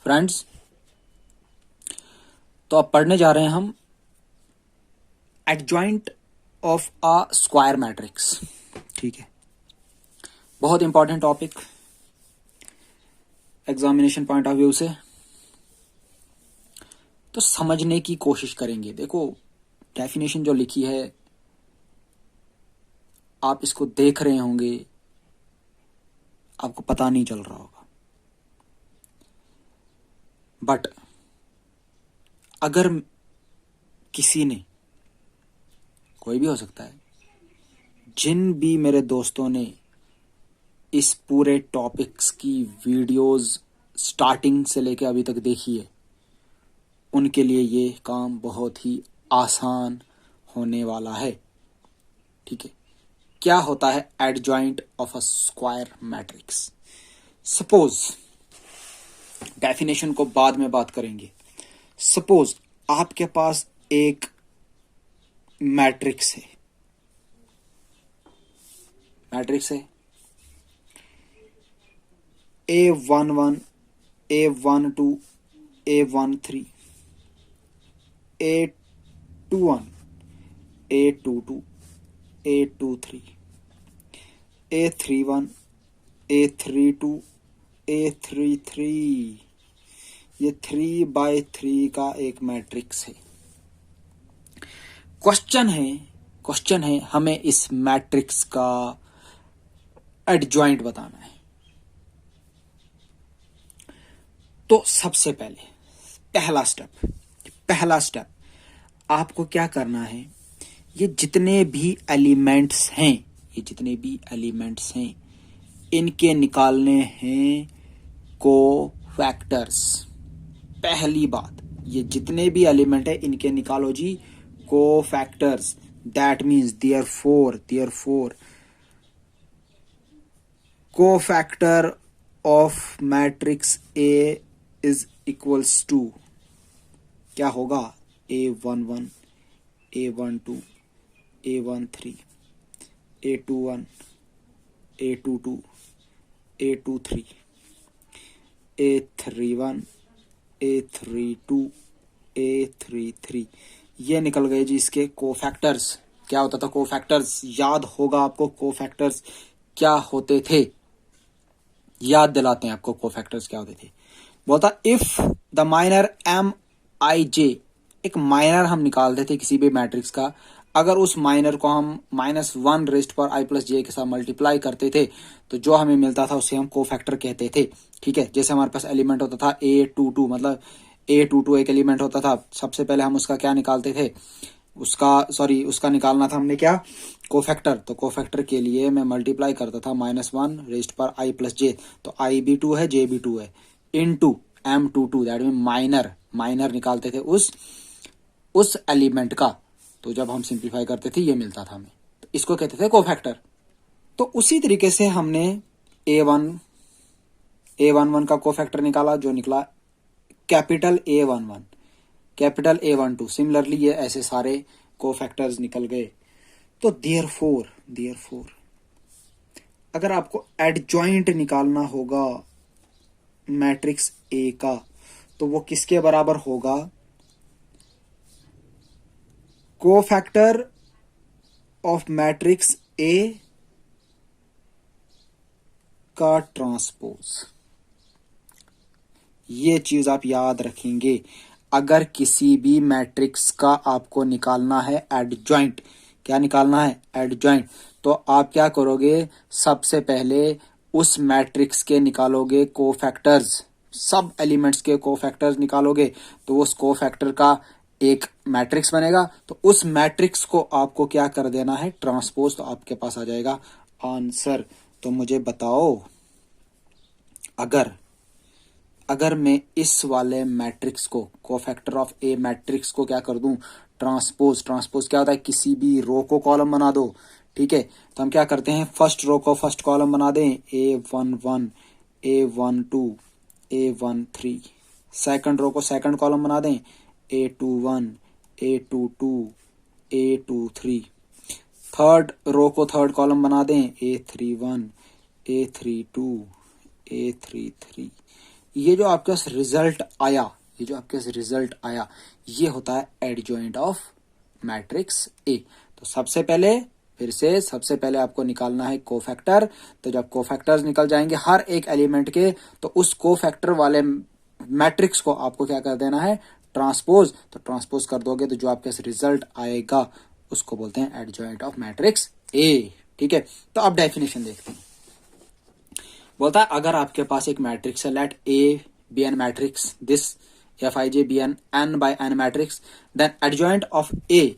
Friends, तो अब पढ़ने जा रहे हैं हम adjoint of a square matrix. ठीक है, बहुत important topic examination point of view से, तो समझने की कोशिश करेंगे। देखो, डेफिनेशन जो लिखी है आप इसको देख रहे होंगे, आपको पता नहीं चल रहा होगा, बट अगर किसी ने, कोई भी हो सकता है, जिन भी मेरे दोस्तों ने इस पूरे टॉपिक्स की वीडियोस स्टार्टिंग से लेकर अभी तक देखी है, उनके लिए ये काम बहुत ही आसान होने वाला है। ठीक है, क्या होता है adjoint of a square matrix? Suppose, definition को बाद में बात करेंगे। सपोज आपके पास एक मैट्रिक्स है, A11, A12, A13, A21, A22, A23, A31, A32, A33। ये 3x3 का एक मैट्रिक्स है। क्वेश्चन है हमें इस मैट्रिक्स का एडजॉइंट बताना है। तो सबसे पहले पहला स्टेप आपको क्या करना है, ये जितने भी एलिमेंट्स हैं इनके निकालने हैं कोफैक्टर्स। पहली बात, ये जितने भी एलिमेंट है इनके निकालो जी cofactors. That means therefore cofactor of matrix A is equals to क्या होगा? A11, A12, A13, A21, A22, A23, A31, A32, A33। ये निकल गए जी इसके कोफैक्टर्स। क्या होता था कोफैक्टर्स? याद होगा आपको कोफैक्टर्स क्या होते थे, याद दिलाते हैं आपको कोफैक्टर्स क्या होते थे। बोलता इफ द माइनर MIJ, एक माइनर हम निकालते थे किसी भी मैट्रिक्स का, अगर उस माइनर को हम -1⁻I+J के साथ मल्टीप्लाई करते थे तो जो हमें मिलता था उसे हम कोफैक्टर कहते थे। ठीक है, जैसे हमारे पास एलिमेंट होता था A22, मतलब A22 एक एलिमेंट होता था। सबसे पहले हम उसका क्या निकालते थे, उसका निकालना था हमने क्या, कोफैक्टर। तो कोफैक्टर के लिए मैं मल्टीप्लाई करता था -1⁻I+J, तो I भी 2 है, J भी 2 है, into M22, that mean minor निकालते थे उस एलिमेंट का। तो जब हम सिंप्लीफाई करते थे ये मिलता था हमें, तो इसको कहते थे कोफैक्टर। तो उसी तरीके से हमने A11 का कोफैक्टर निकाला, जो निकला capital A11, capital A12। Similarly ये ऐसे सारे कोफैक्टर्स निकल गए। तो देयरफॉर अगर आपको एडजॉइंट निकालना होगा मैट्रिक्स ए का, तो वो किसके बराबर होगा? कोफैक्टर ऑफ मैट्रिक्स ए का ट्रांसपोज। ये चीज आप याद रखेंगे। अगर किसी भी मैट्रिक्स का आपको निकालना है एडजॉइंट, क्या निकालना है? एडजॉइंट। तो आप क्या करोगे, सबसे पहले उस मैट्रिक्स के निकालोगे कोफैक्टर्स, सब एलिमेंट्स के कोफैक्टर्स निकालोगे, तो उस कोफैक्टर का एक मैट्रिक्स बनेगा। तो उस मैट्रिक्स को आपको क्या कर देना है? ट्रांसपोज। तो आपके पास आ जाएगा आंसर। तो मुझे बताओ, अगर मैं इस वाले मैट्रिक्स को, कोफैक्टर ऑफ ए मैट्रिक्स को क्या कर दूं? ट्रांसपोज क्या होता है? किसी भी रो को कॉलम बना दो। ठीक है, तो हम क्या करते हैं, फर्स्ट रो को फर्स्ट कॉलम बना दें, A11, A12, A13। Second row को सेकंड कॉलम बना दें, A21, A22, A23। Third row को थर्ड कॉलम बना दें, A31, A32, A33। ये जो आपके पास रिजल्ट आया, ये जो आपके पास रिजल्ट आया, ये होता है एडजॉइंट ऑफ मैट्रिक्स ए। तो सबसे पहले, फिर से सबसे पहले आपको निकालना है कोफैक्टर। तो जब कोफैक्टर्स निकल जाएंगे हर एक एलिमेंट के, तो उस कोफैक्टर वाले मैट्रिक्स को आपको क्या कर देना है, ट्रांसपोज। तो ट्रांसपोज कर दोगे तो जो आपके पास रिजल्ट आएगा उसको बोलते हैं एडजॉइंट ऑफ मैट्रिक्स ए। ठीक है, तो अब डेफिनेशन देखते हैं। बोलता है अगर आपके पास एक मैट्रिक्स है, let A be an matrix, this F I J be an N by N matrix, then adjoint of A,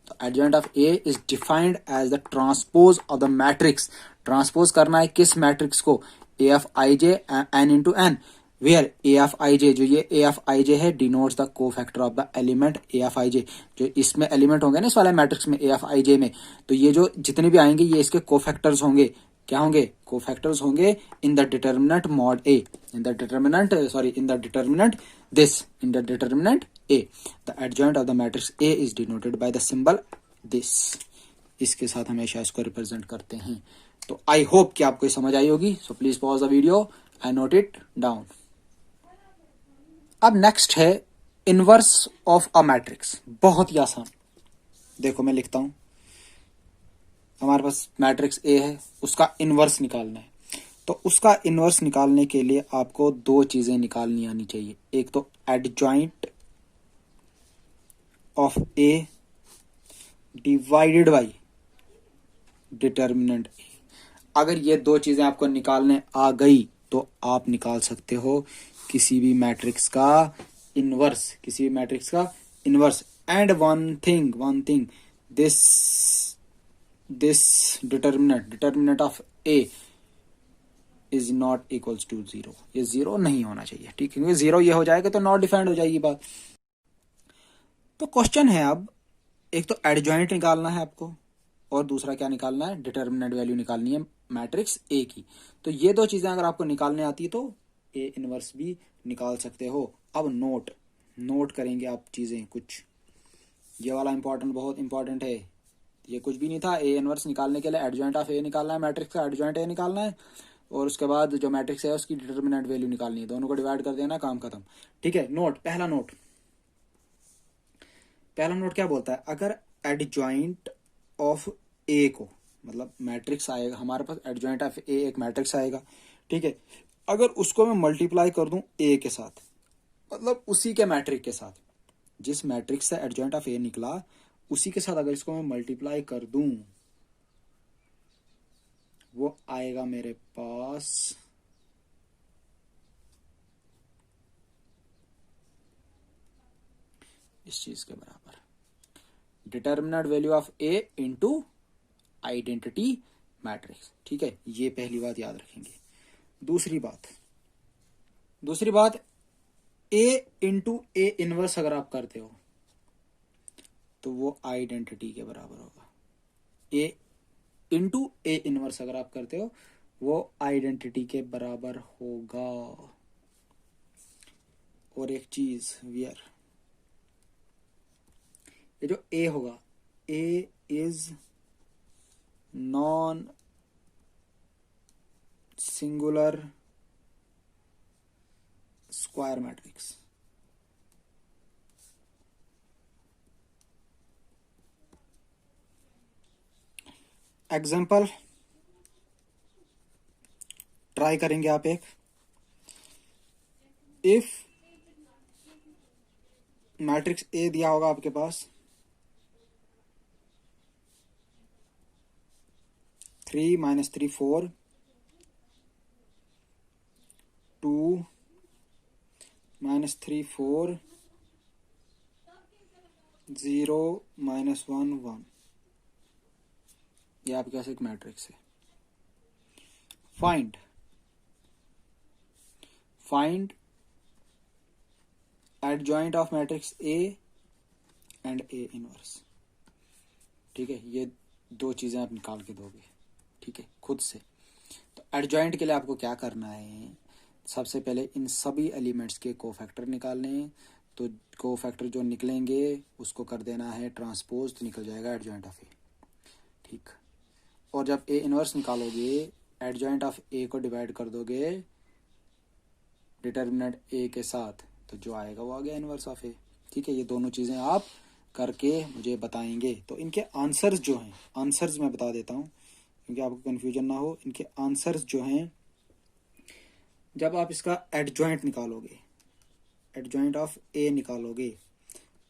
तो adjoint of A is defined as the transpose of the matrix. Transpose करना है किस matrix को, A F I J N into N, where A F I J, जो ये A F I J है, denotes the cofactor of the element A F I J. जो इसमें element होंगे ना इस वाले मैट्रिक्स में ए एफ आई जे में, तो ये जो जितने भी आएंगे ये इसके को फैक्टर्स होंगे। क्या होंगे, को फैक्टर्स होंगे in the determinant mod A, in the determinant, sorry in the determinant this, in the determinant A. The adjoint of the matrix A is denoted by the symbol this. इसके साथ हमेशा इसको represent करते हैं। तो I hope कि आपको समझ आई होगी। So please pause the video and note it down. अब नेक्स्ट है इनवर्स ऑफ अ मैट्रिक्स। बहुत ही आसान, देखो मैं लिखता हूं, हमारे पास मैट्रिक्स ए है, उसका इनवर्स निकालना है। तो उसका इनवर्स निकालने के लिए आपको दो चीजें निकालनी आनी चाहिए। एक तो adjoint of A divided by determinant A. अगर ये दो चीजें आपको निकालने आ गई तो आप निकाल सकते हो किसी भी मैट्रिक्स का इनवर्स, किसी भी मैट्रिक्स का inverse. And one thing, this determinant of A is not equals to zero. ये जीरो नहीं होना चाहिए, ठीक है, क्योंकि जीरो ये हो जाएगा तो नॉट डिफाइंड हो जाएगी बात। तो क्वेश्चन है अब, एक तो एडजॉइंट निकालना है आपको, और दूसरा क्या निकालना है, डिटर्मिनेंट वैल्यू निकालनी है मैट्रिक्स ए की। तो ये दो चीजें अगर आपको निकालने आती है तो ए इनवर्स भी निकाल सकते हो। अब नोट करेंगे आप चीजें कुछ, ये वाला इंपॉर्टेंट, बहुत इंपॉर्टेंट है। ये कुछ भी नहीं था, ए इनवर्स निकालने के लिए एडजॉइंट ऑफ ए निकालना है, मैट्रिक्स का एडजॉइंट ए निकालना है, और उसके बाद जो मैट्रिक्स है उसकी डिटर्मिनेंट वैल्यू निकालनी है। दोनों को डिवाइड कर देना, काम खत्म। ठीक है, पहला नोट क्या बोलता है, अगर एडजॉइंट ऑफ ए को, मतलब मैट्रिक्स आएगा हमारे पास, एडजॉइंट ऑफ ए एक मैट्रिक्स आएगा, ठीक है, अगर उसको मैं मल्टीप्लाई कर दूं ए के साथ, मतलब उसी के मैट्रिक्स के साथ, जिस मैट्रिक्स से एडजॉइंट ऑफ ए निकला उसी के साथ अगर इसको मैं मल्टीप्लाई कर दूं, वो आएगा मेरे पास इस चीज के बराबर, determinant value of A into identity matrix. ठीक है, ये पहली बात याद रखेंगे। दूसरी बात ए इंटू ए इनवर्स अगर आप करते हो तो वो आइडेंटिटी के बराबर होगा। ए इंटू ए इनवर्स अगर आप करते हो वो आइडेंटिटी के बराबर होगा। और एक चीज, ये जो ए होगा, A is non singular square matrix. Example try करेंगे आप एक, इफ मैट्रिक्स ए दिया होगा आपके पास 3 - 3 4 2 - 3 4 0 - 1 1, ये आपके पास एक मैट्रिक्स है। Find adjoint of matrix A and A inverse. ठीक है, ये दो चीजें आप निकाल के दोगे, ठीक है, खुद से। तो एडजॉइंट के लिए आपको क्या करना है, सबसे पहले इन सभी एलिमेंट्स के कोफैक्टर निकालने हैं। तो कोफैक्टर जो निकलेंगे उसको कर देना है ट्रांसपोज, तो निकल जाएगा एडजॉइंट ऑफ ए। ठीक, और जब ए इनवर्स निकालोगे, एडजॉइंट ऑफ ए को डिवाइड कर दोगे डिटर्मिनेंट ए के साथ, तो जो आएगा वो आ गया इनवर्स ऑफ ए। ठीक है, ये दोनों चीज़ें आप करके मुझे बताएंगे। तो इनके आंसर्स जो हैं, आंसर्स मैं बता देता हूँ क्योंकि आपको कन्फ्यूजन ना हो। इनके आंसर्स जो हैं, जब आप इसका एडजॉइंट निकालोगे, एडजॉइंट ऑफ ए निकालोगे,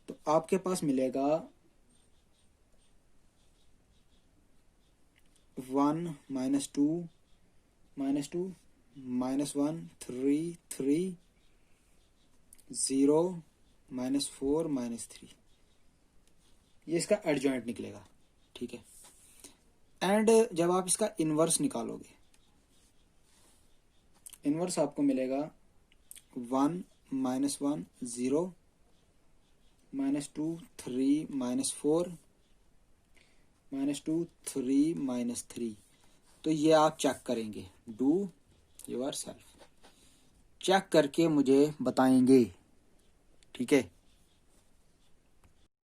तो आपके पास मिलेगा 1 -2 -2 -1 3 3 0 -4 -3, ये इसका एडजॉइंट निकलेगा। ठीक है, एंड जब आप इसका इनवर्स निकालोगे, इनवर्स आपको मिलेगा 1 -1 0 -2 3 -4 -2 3 -3। तो ये आप चेक करेंगे, डू योर सेल्फ, चेक करके मुझे बताएंगे। ठीक है।